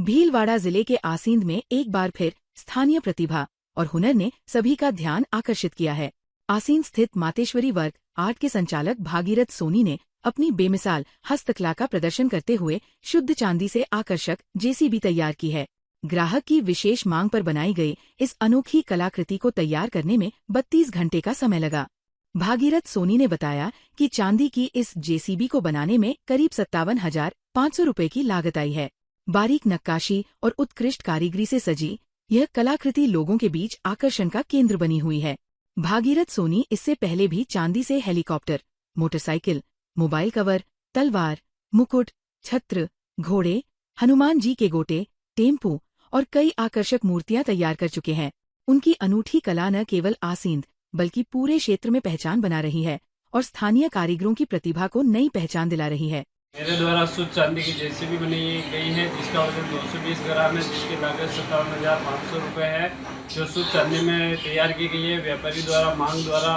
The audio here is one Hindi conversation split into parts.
भीलवाड़ा जिले के आसींद में एक बार फिर स्थानीय प्रतिभा और हुनर ने सभी का ध्यान आकर्षित किया है। आसींद स्थित मातेश्वरी वर्क आर्ट के संचालक भागीरथ सोनी ने अपनी बेमिसाल हस्तकला का प्रदर्शन करते हुए शुद्ध चांदी से आकर्षक जेसीबी तैयार की है। ग्राहक की विशेष मांग पर बनाई गई इस अनोखी कलाकृति को तैयार करने में 32 घंटे का समय लगा। भागीरथ सोनी ने बताया कि चांदी की इस जेसीबी को बनाने में करीब 57,500 रुपए की लागत आई है। बारीक नक्काशी और उत्कृष्ट कारीगरी से सजी यह कलाकृति लोगों के बीच आकर्षण का केंद्र बनी हुई है। भागीरथ सोनी इससे पहले भी चांदी से हेलीकॉप्टर, मोटरसाइकिल, मोबाइल कवर, तलवार, मुकुट, छत्र, घोड़े, हनुमान जी के गोटे, टेम्पू और कई आकर्षक मूर्तियां तैयार कर चुके हैं। उनकी अनूठी कला न केवल आसींद बल्कि पूरे क्षेत्र में पहचान बना रही है और स्थानीय कारीगरों की प्रतिभा को नई पहचान दिला रही है। मेरे द्वारा शुद्ध चांदी की जेसीबी बनाई गई है जिसका वजन 220 ग्राम है, जिसकी लागत 57,500 रुपये है, जो शुद्ध चांदी में तैयार की गई है। व्यापारी द्वारा मांग द्वारा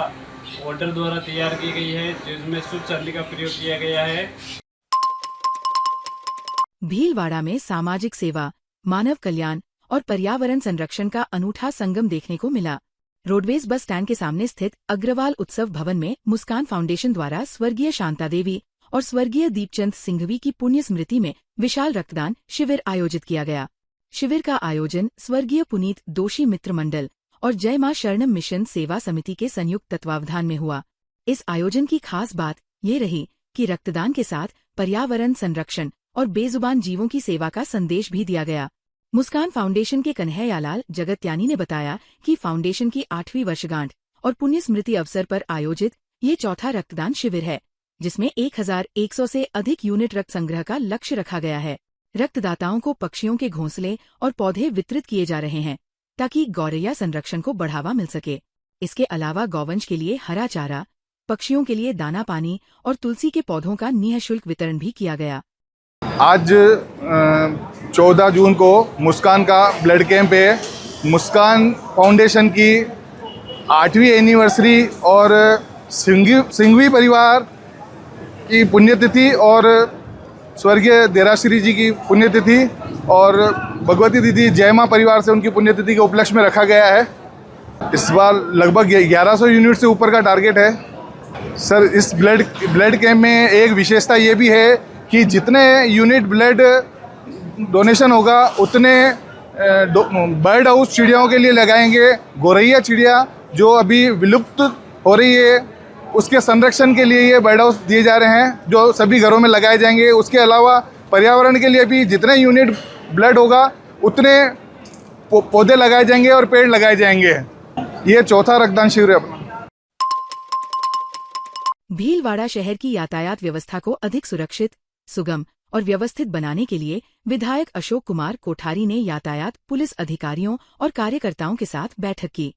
ऑर्डर द्वारा तैयार की गई है, जिसमें शुद्ध चांदी का प्रयोग किया गया है। भीलवाड़ा में सामाजिक सेवा, मानव कल्याण और पर्यावरण संरक्षण का अनूठा संगम देखने को मिला। रोडवेज बस स्टैंड के सामने स्थित अग्रवाल उत्सव भवन में मुस्कान फाउंडेशन द्वारा स्वर्गीय शांता देवी और स्वर्गीय दीपचंद सिंघवी की पुण्य स्मृति में विशाल रक्तदान शिविर आयोजित किया गया। शिविर का आयोजन स्वर्गीय पुनीत दोषी मित्र मंडल और जय मां शरणम मिशन सेवा समिति के संयुक्त तत्वावधान में हुआ। इस आयोजन की खास बात ये रही कि रक्तदान के साथ पर्यावरण संरक्षण और बेजुबान जीवों की सेवा का संदेश भी दिया गया। मुस्कान फाउंडेशन के कन्हैयालाल जगत्यानी ने बताया कि फाउंडेशन की 8वीं वर्षगांठ और पुण्य स्मृति अवसर पर आयोजित ये चौथा रक्तदान शिविर है, जिसमें 1,100 से अधिक यूनिट रक्त संग्रह का लक्ष्य रखा गया है। रक्तदाताओं को पक्षियों के घोंसले और पौधे वितरित किए जा रहे हैं ताकि गौरैया संरक्षण को बढ़ावा मिल सके। इसके अलावा गौवंश के लिए हरा चारा, पक्षियों के लिए दाना पानी और तुलसी के पौधों का निःशुल्क वितरण भी किया गया। आज 14 जून को मुस्कान का ब्लड कैंप है। मुस्कान फाउंडेशन की 8वीं एनिवर्सरी और सिंघवी परिवार की पुण्यतिथि और स्वर्गीय देराश्री जी की पुण्यतिथि और भगवती दीदी जय मां परिवार से उनकी पुण्यतिथि के उपलक्ष्य में रखा गया है। इस बार लगभग 1100 यूनिट से ऊपर का टारगेट है। सर, इस ब्लड कैंप में एक विशेषता ये भी है कि जितने यूनिट ब्लड डोनेशन होगा उतने बर्ड हाउस चिड़ियाओं के लिए लगाएंगे। गौरैया चिड़िया जो अभी विलुप्त हो रही है उसके संरक्षण के लिए ये बर्ड हाउस दिए जा रहे हैं, जो सभी घरों में लगाए जाएंगे। उसके अलावा पर्यावरण के लिए भी जितने यूनिट ब्लड होगा उतने पौधे लगाए जाएंगे और पेड़ लगाए जाएंगे। ये चौथा रक्तदान शिविर है अपना। भीलवाड़ा शहर की यातायात व्यवस्था को अधिक सुरक्षित, सुगम और व्यवस्थित बनाने के लिए विधायक अशोक कुमार कोठारी ने यातायात पुलिस अधिकारियों और कार्यकर्ताओं के साथ बैठक की।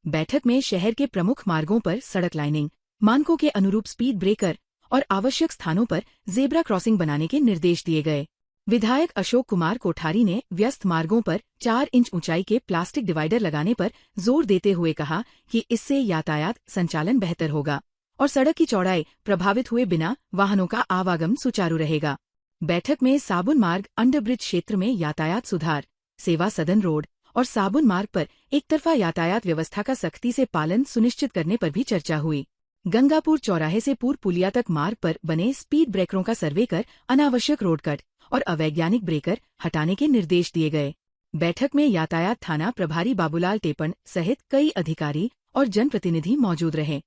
बैठक में शहर के प्रमुख मार्गों पर सड़क लाइनिंग, मानकों के अनुरूप स्पीड ब्रेकर और आवश्यक स्थानों पर जेब्रा क्रॉसिंग बनाने के निर्देश दिए गए। विधायक अशोक कुमार कोठारी ने व्यस्त मार्गों पर 4 इंच ऊंचाई के प्लास्टिक डिवाइडर लगाने पर जोर देते हुए कहा कि इससे यातायात संचालन बेहतर होगा और सड़क की चौड़ाई प्रभावित हुए बिना वाहनों का आवागमन सुचारू रहेगा। बैठक में साबुन मार्ग अंडरब्रिज क्षेत्र में यातायात सुधार, सेवा सदन रोड और साबुन मार्ग पर एकतरफा यातायात व्यवस्था का सख्ती से पालन सुनिश्चित करने पर भी चर्चा हुई। गंगापुर चौराहे से पूर्व पुलिया तक मार्ग पर बने स्पीड ब्रेकरों का सर्वे कर अनावश्यक रोड कट और अवैज्ञानिक ब्रेकर हटाने के निर्देश दिए गए। बैठक में यातायात थाना प्रभारी बाबूलाल टेपन सहित कई अधिकारी और जनप्रतिनिधि मौजूद रहे।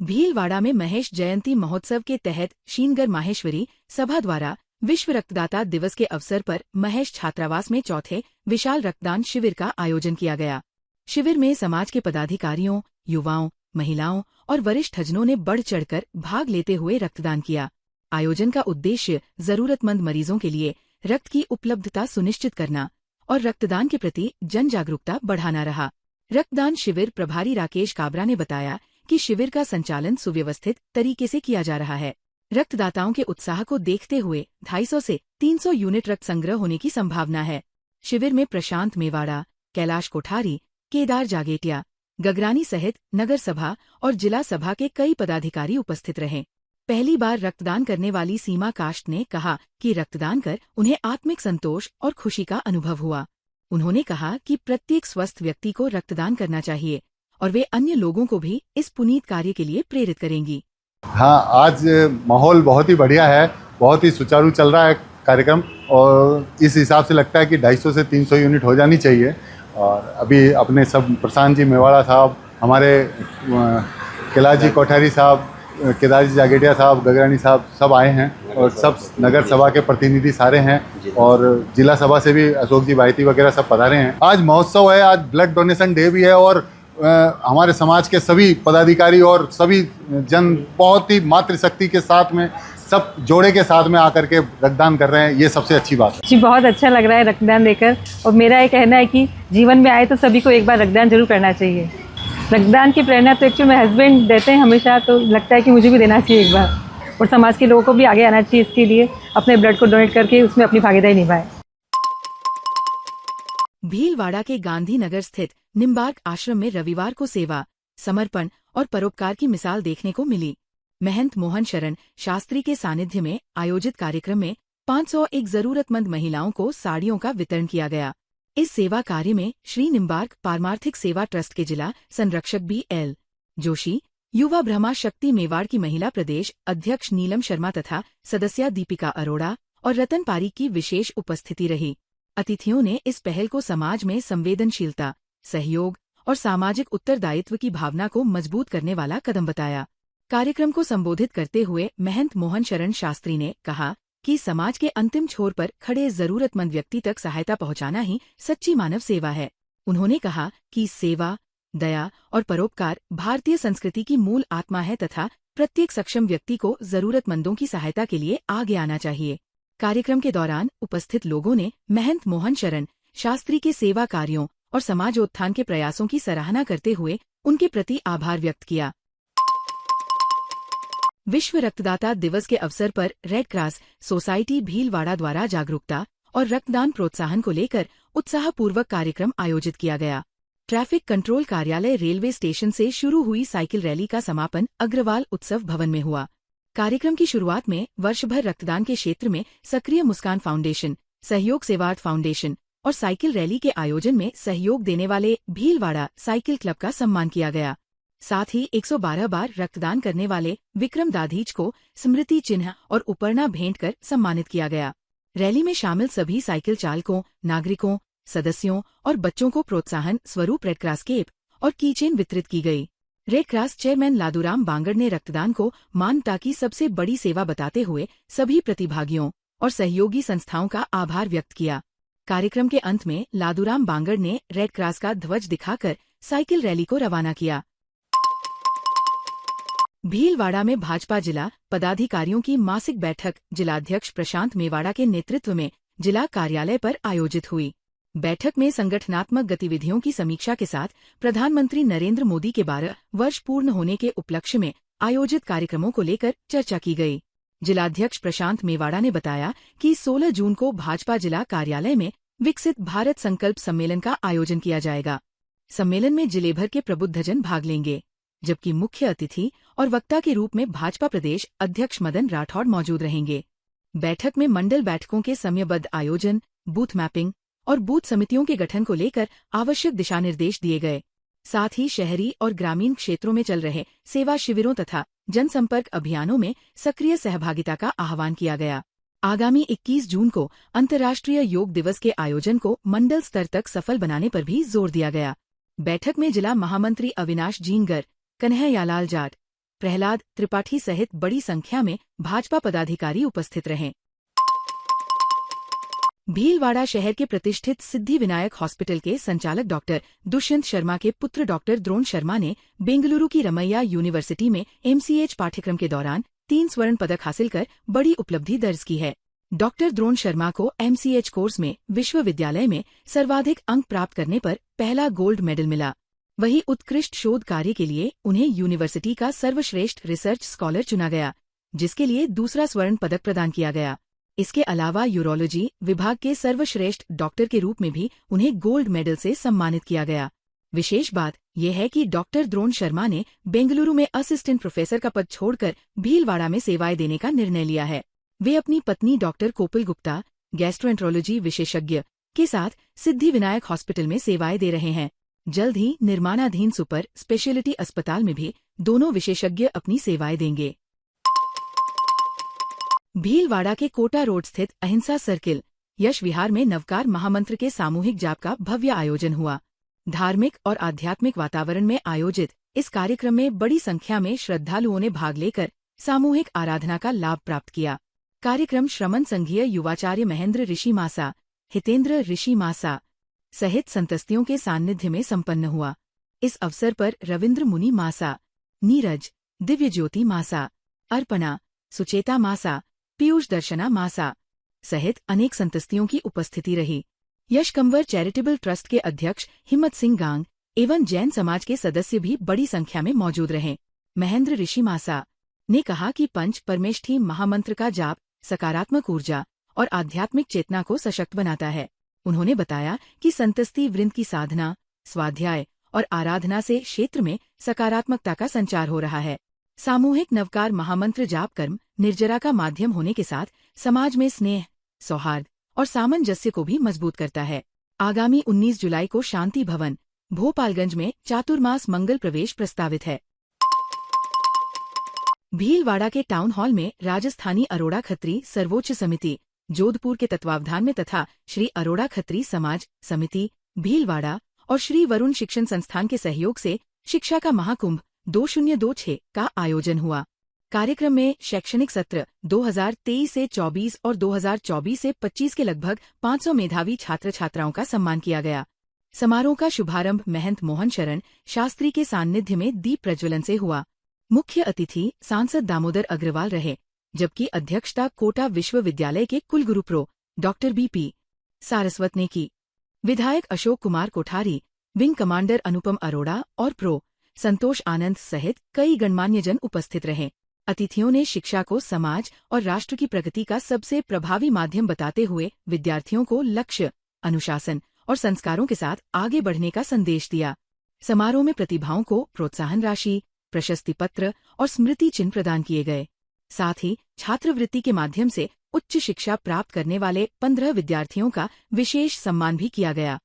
भीलवाड़ा में महेश जयंती महोत्सव के तहत शीनगर माहेश्वरी सभा द्वारा विश्व रक्तदाता दिवस के अवसर पर महेश छात्रावास में चौथे विशाल रक्तदान शिविर का आयोजन किया गया। शिविर में समाज के पदाधिकारियों, युवाओं, महिलाओं और वरिष्ठ हजनों ने बढ़ चढ़कर भाग लेते हुए रक्तदान किया। आयोजन का उद्देश्य जरूरतमंद मरीजों के लिए रक्त की उपलब्धता सुनिश्चित करना और रक्तदान के प्रति जन जागरूकता बढ़ाना रहा। रक्तदान शिविर प्रभारी राकेश काबरा ने बताया कि शिविर का संचालन सुव्यवस्थित तरीके से किया जा रहा है। रक्तदाताओं के उत्साह को देखते हुए 250 से 300 यूनिट रक्त संग्रह होने की संभावना है। शिविर में प्रशांत मेवाड़ा, कैलाश कोठारी, केदार जागेटिया, गगरानी सहित नगर सभा और जिला सभा के कई पदाधिकारी उपस्थित रहे। पहली बार रक्तदान करने वाली सीमा काष्ट ने कहा कि रक्तदान कर उन्हें आत्मिक संतोष और खुशी का अनुभव हुआ। उन्होंने कहा कि प्रत्येक स्वस्थ व्यक्ति को रक्तदान करना चाहिए और वे अन्य लोगों को भी इस पुनीत कार्य के लिए प्रेरित करेंगी। हाँ, आज माहौल बहुत ही बढ़िया है, बहुत ही सुचारू चल रहा है कार्यक्रम और इस हिसाब से लगता है कि 250 से 300 यूनिट हो जानी चाहिए। और अभी अपने सब प्रशांत जी मेवाड़ा साहब, हमारे कैलाश जी कोठारी साहब, केदार जी जागेटिया साहब, गगरानी साहब सब आए हैं और सब नगर सभा के प्रतिनिधि सारे हैं और जिला सभा से भी अशोक जी बाइती वगैरह सब पधारे हैं। आज महोत्सव है, आज ब्लड डोनेशन डे भी है और हमारे समाज के सभी पदाधिकारी और सभी जन बहुत ही मातृशक्ति के साथ में सब जोड़े के साथ में आकर के रक्तदान कर रहे हैं, ये सबसे अच्छी बात है जी। बहुत अच्छा लग रहा है रक्तदान देकर और मेरा ये कहना है कि जीवन में आए तो सभी को एक बार रक्तदान जरूर करना चाहिए। रक्तदान की प्रेरणा तो एक्चुअली मेरे हस्बैंड देते हैं हमेशा, तो लगता है कि मुझे भी देना चाहिए एक बार और समाज के लोगों को भी आगे आना चाहिए इसके लिए, अपने ब्लड को डोनेट करके उसमें अपनी भागीदारी निभाएं। भीलवाड़ा के गांधीनगर स्थित निम्बार्क आश्रम में रविवार को सेवा, समर्पण और परोपकार की मिसाल देखने को मिली। महंत मोहन शरण शास्त्री के सानिध्य में आयोजित कार्यक्रम में 501 जरूरतमंद महिलाओं को साड़ियों का वितरण किया गया। इस सेवा कार्य में श्री निम्बार्क पारमार्थिक सेवा ट्रस्ट के जिला संरक्षक BL जोशी, युवा ब्रह्मा शक्ति मेवाड़ की महिला प्रदेश अध्यक्ष नीलम शर्मा तथा सदस्या दीपिका अरोड़ा और रतन पारीक की विशेष उपस्थिति रही। अतिथियों ने इस पहल को समाज में संवेदनशीलता, सहयोग और सामाजिक उत्तरदायित्व की भावना को मजबूत करने वाला कदम बताया। कार्यक्रम को संबोधित करते हुए महंत मोहन शरण शास्त्री ने कहा कि समाज के अंतिम छोर पर खड़े जरूरतमंद व्यक्ति तक सहायता पहुंचाना ही सच्ची मानव सेवा है। उन्होंने कहा कि सेवा, दया और परोपकार भारतीय संस्कृति की मूल आत्मा है तथा प्रत्येक सक्षम व्यक्ति को जरूरतमंदों की सहायता के लिए आगे आना चाहिए। कार्यक्रम के दौरान उपस्थित लोगों ने महंत मोहन शरण शास्त्री के सेवा कार्यों और समाजोत्थान के प्रयासों की सराहना करते हुए उनके प्रति आभार व्यक्त किया। विश्व रक्तदाता दिवस के अवसर पर रेड क्रॉस सोसाइटी भीलवाड़ा द्वारा जागरूकता और रक्तदान प्रोत्साहन को लेकर उत्साहपूर्वक कार्यक्रम आयोजित किया गया। ट्रैफिक कंट्रोल कार्यालय रेलवे स्टेशन से शुरू हुई साइकिल रैली का समापन अग्रवाल उत्सव भवन में हुआ। कार्यक्रम की शुरुआत में वर्ष भर रक्तदान के क्षेत्र में सक्रिय मुस्कान फाउंडेशन, सहयोग सेवार्थ फाउंडेशन और साइकिल रैली के आयोजन में सहयोग देने वाले भीलवाड़ा साइकिल क्लब का सम्मान किया गया। साथ ही 112 बार रक्तदान करने वाले विक्रम दाधीच को स्मृति चिन्ह और उपरना भेंट कर सम्मानित किया गया। रैली में शामिल सभी साइकिल चालकों, नागरिकों, सदस्यों और बच्चों को प्रोत्साहन स्वरूप रेड क्रॉस केप और कीचेन वितरित की गई। Red cross chairman Laduram Bangad ने रक्तदान को मानवता की सबसे बड़ी सेवा बताते हुए सभी प्रतिभागियों और सहयोगी संस्थाओं का आभार व्यक्त किया। कार्यक्रम के अंत में लादूराम बांगड़ ने रेड क्रॉस का ध्वज दिखाकर साइकिल रैली को रवाना किया। भीलवाड़ा में भाजपा जिला पदाधिकारियों की मासिक बैठक जिलाध्यक्ष प्रशांत मेवाड़ा के नेतृत्व में जिला कार्यालय पर आयोजित हुई। बैठक में संगठनात्मक गतिविधियों की समीक्षा के साथ प्रधानमंत्री नरेंद्र मोदी के 12 वर्ष पूर्ण होने के उपलक्ष्य में आयोजित कार्यक्रमों को लेकर चर्चा की गई। जिलाध्यक्ष प्रशांत मेवाड़ा ने बताया कि 16 जून को भाजपा जिला कार्यालय में विकसित भारत संकल्प सम्मेलन का आयोजन किया जाएगा। सम्मेलन में जिले भर के प्रबुद्धजन भाग लेंगे, जबकि मुख्य अतिथि और वक्ता के रूप में भाजपा प्रदेश अध्यक्ष मदन राठौड़ मौजूद रहेंगे। बैठक में मंडल बैठकों के समयबद्ध आयोजन, बूथ मैपिंग और बूथ समितियों के गठन को लेकर आवश्यक दिशा निर्देश दिए गए। साथ ही शहरी और ग्रामीण क्षेत्रों में चल रहे सेवा शिविरों तथा जनसंपर्क अभियानों में सक्रिय सहभागिता का आह्वान किया गया। आगामी 21 जून को अंतर्राष्ट्रीय योग दिवस के आयोजन को मंडल स्तर तक सफल बनाने पर भी जोर दिया गया। बैठक में जिला महामंत्री अविनाश जीनगर, कन्हैयालाल जाट, प्रहलाद त्रिपाठी सहित बड़ी संख्या में भाजपा पदाधिकारी उपस्थित रहे। भीलवाड़ा शहर के प्रतिष्ठित सिद्धि विनायक हॉस्पिटल के संचालक डॉक्टर दुष्यंत शर्मा के पुत्र डॉक्टर द्रोण शर्मा ने बेंगलुरु की रमैया यूनिवर्सिटी में MCH पाठ्यक्रम के दौरान 3 स्वर्ण पदक हासिल कर बड़ी उपलब्धि दर्ज की है। डॉक्टर द्रोण शर्मा को MCH कोर्स में विश्वविद्यालय में सर्वाधिक अंक प्राप्त करने पर पहला गोल्ड मेडल मिला। वहीं उत्कृष्ट शोध कार्य के लिए उन्हें यूनिवर्सिटी का सर्वश्रेष्ठ रिसर्च स्कॉलर चुना गया, जिसके लिए दूसरा स्वर्ण पदक प्रदान किया गया। इसके अलावा यूरोलॉजी विभाग के सर्वश्रेष्ठ डॉक्टर के रूप में भी उन्हें गोल्ड मेडल से सम्मानित किया गया। विशेष बात यह है कि डॉक्टर द्रोण शर्मा ने बेंगलुरु में असिस्टेंट प्रोफेसर का पद छोड़कर भीलवाड़ा में सेवाएं देने का निर्णय लिया है। वे अपनी पत्नी डॉक्टर कोपल गुप्ता, गैस्ट्रोएंट्रोलॉजी विशेषज्ञ के साथ सिद्धि विनायक हॉस्पिटल में सेवाएं दे रहे हैं। जल्द ही निर्माणाधीन सुपर स्पेशलिटी अस्पताल में भी दोनों विशेषज्ञ अपनी सेवाएं देंगे। भीलवाड़ा के कोटा रोड स्थित अहिंसा सर्किल यश विहार में नवकार महामंत्र के सामूहिक जाप का भव्य आयोजन हुआ। धार्मिक और आध्यात्मिक वातावरण में आयोजित इस कार्यक्रम में बड़ी संख्या में श्रद्धालुओं ने भाग लेकर सामूहिक आराधना का लाभ प्राप्त किया। कार्यक्रम श्रमण संघीय युवाचार्य महेंद्र ऋषि मासा, हितेंद्र ऋषि मासा सहित संतस्तियों के सान्निध्य में संपन्न हुआ। इस अवसर पर रविंद्र मुनि मासा, नीरज, दिव्य ज्योति मासा, अर्पणा, सुचेता मासा, पीयूष दर्शना मासा सहित अनेक संतस्तियों की उपस्थिति रही। यश कंवर चैरिटेबल ट्रस्ट के अध्यक्ष हिम्मत सिंह गांग एवं जैन समाज के सदस्य भी बड़ी संख्या में मौजूद रहे। महेंद्र ऋषि मासा ने कहा कि पंच परमेष्ठी महामंत्र का जाप सकारात्मक ऊर्जा और आध्यात्मिक चेतना को सशक्त बनाता है। उन्होंने बताया कि संतस्ती वृंद की साधना, स्वाध्याय और आराधना से क्षेत्र में सकारात्मकता का संचार हो रहा है। सामूहिक नवकार महामंत्र जाप कर्म निर्जरा का माध्यम होने के साथ समाज में स्नेह, सौहार्द और सामंजस्य को भी मजबूत करता है। आगामी 19 जुलाई को शांति भवन, भोपालगंज में चातुर्मास मंगल प्रवेश प्रस्तावित है। भीलवाड़ा के टाउन हॉल में राजस्थानी अरोड़ा खत्री सर्वोच्च समिति जोधपुर के तत्वावधान में तथा श्री अरोड़ा खत्री समाज समिति भीलवाड़ा और श्री वरुण शिक्षण संस्थान के सहयोग से शिक्षा का महाकुंभ 2026 का आयोजन हुआ। कार्यक्रम में शैक्षणिक सत्र 2023 से 24 और 2024 से 25 के लगभग 500 मेधावी छात्र छात्राओं का सम्मान किया गया। समारोह का शुभारंभ महंत मोहन शरण शास्त्री के सान्निध्य में दीप प्रज्वलन से हुआ। मुख्य अतिथि सांसद दामोदर अग्रवाल रहे, जबकि अध्यक्षता कोटा विश्वविद्यालय के कुलगुरु प्रो डॉक्टर BP सारस्वत ने की। विधायक अशोक कुमार कोठारी, विंग कमांडर अनुपम अरोड़ा और प्रो संतोष आनंद सहित कई गणमान्यजन उपस्थित रहे। अतिथियों ने शिक्षा को समाज और राष्ट्र की प्रगति का सबसे प्रभावी माध्यम बताते हुए विद्यार्थियों को लक्ष्य, अनुशासन और संस्कारों के साथ आगे बढ़ने का संदेश दिया। समारोह में प्रतिभाओं को प्रोत्साहन राशि, प्रशस्ति पत्र और स्मृति चिन्ह प्रदान किए गए। साथ ही छात्रवृत्ति के माध्यम से उच्च शिक्षा प्राप्त करने वाले 15 विद्यार्थियों का विशेष सम्मान भी किया गया।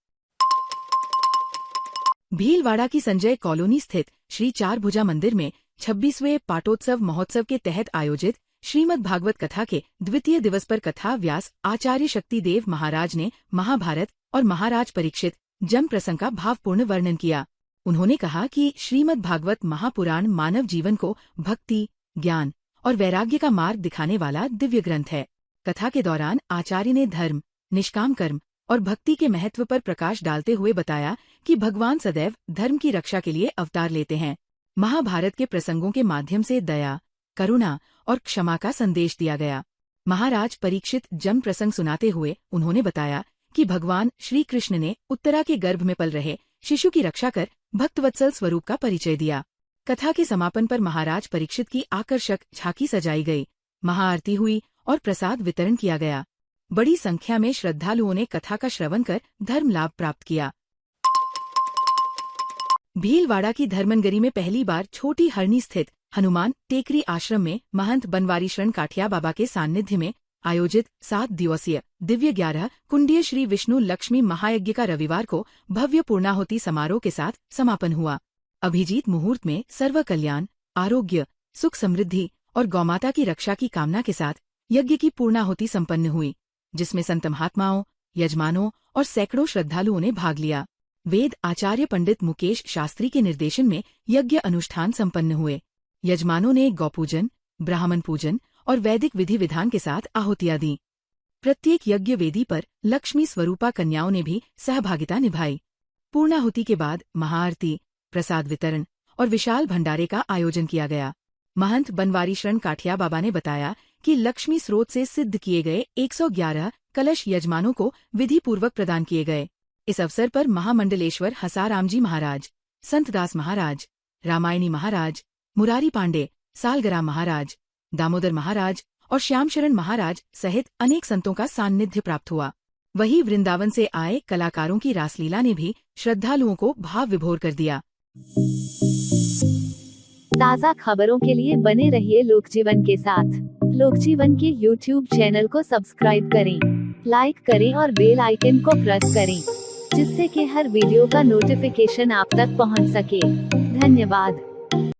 भीलवाड़ा की संजय कॉलोनी स्थित श्री चारभुजा मंदिर में 26वें पाटोत्सव महोत्सव के तहत आयोजित श्रीमद् भागवत कथा के द्वितीय दिवस पर कथा व्यास आचार्य शक्तिदेव महाराज ने महाभारत और महाराज परीक्षित जन्म प्रसंग का भावपूर्ण वर्णन किया। उन्होंने कहा कि श्रीमद् भागवत महापुराण मानव जीवन को भक्ति, ज्ञान और वैराग्य का मार्ग दिखाने वाला दिव्य ग्रंथ है। कथा के दौरान आचार्य ने धर्म, निष्काम कर्म और भक्ति के महत्व पर प्रकाश डालते हुए बताया कि भगवान सदैव धर्म की रक्षा के लिए अवतार लेते हैं। महाभारत के प्रसंगों के माध्यम से दया, करुणा और क्षमा का संदेश दिया गया। महाराज परीक्षित जन्म प्रसंग सुनाते हुए उन्होंने बताया कि भगवान श्री कृष्ण ने उत्तरा के गर्भ में पल रहे शिशु की रक्षा कर भक्तवत्सल स्वरूप का परिचय दिया। कथा के समापन पर महाराज परीक्षित की आकर्षक झांकी सजाई गई, महाआरती हुई और प्रसाद वितरण किया गया। बड़ी संख्या में श्रद्धालुओं ने कथा का श्रवण कर धर्म लाभ प्राप्त किया। भीलवाड़ा की धर्मनगरी में पहली बार छोटी हरणी स्थित हनुमान टेकरी आश्रम में महंत बनवारी शरण काठिया बाबा के सान्निध्य में आयोजित 7 दिवसीय दिव्य 11 कुंडीय श्री विष्णु लक्ष्मी महायज्ञ का रविवार को भव्य पूर्णाहुति समारोह के साथ समापन हुआ। अभिजीत मुहूर्त में सर्व कल्याण, आरोग्य, सुख समृद्धि और गौमाता की रक्षा की कामना के साथ यज्ञ की पूर्णाहुति संपन्न हुई, जिसमें संत महात्माओं, यजमानों और सैकड़ों श्रद्धालुओं ने भाग लिया। वेद आचार्य पंडित मुकेश शास्त्री के निर्देशन में यज्ञ अनुष्ठान संपन्न हुए। यजमानों ने गौपूजन, ब्राह्मण पूजन और वैदिक विधि विधान के साथ आहुतियां दी। प्रत्येक यज्ञ वेदी पर लक्ष्मी स्वरूपा कन्याओं ने भी सहभागिता निभाई। पूर्णाहुति के बाद महाआरती, प्रसाद वितरण और विशाल भंडारे का आयोजन किया गया। महंत बनवारी शरण काठिया बाबा ने बताया कि लक्ष्मी स्रोत से सिद्ध किए गए 111 कलश यजमानों को विधि पूर्वक प्रदान किए गए। इस अवसर पर महामंडलेश्वर हसारामजी महाराज, संतदास महाराज, रामायणी महाराज, मुरारी पांडे, सालगरा महाराज, दामोदर महाराज और श्यामशरण महाराज सहित अनेक संतों का सान्निध्य प्राप्त हुआ। वहीं वृंदावन से आए कलाकारों की रासलीला ने भी श्रद्धालुओं को भाव विभोर कर दिया। ताज़ा खबरों के लिए बने रहिए लोकजीवन के साथ। लोकजीवन के YouTube चैनल को सब्सक्राइब करें, लाइक करें और बेल आइकन को प्रेस करें, जिससे कि हर वीडियो का नोटिफिकेशन आप तक पहुंच सके। धन्यवाद।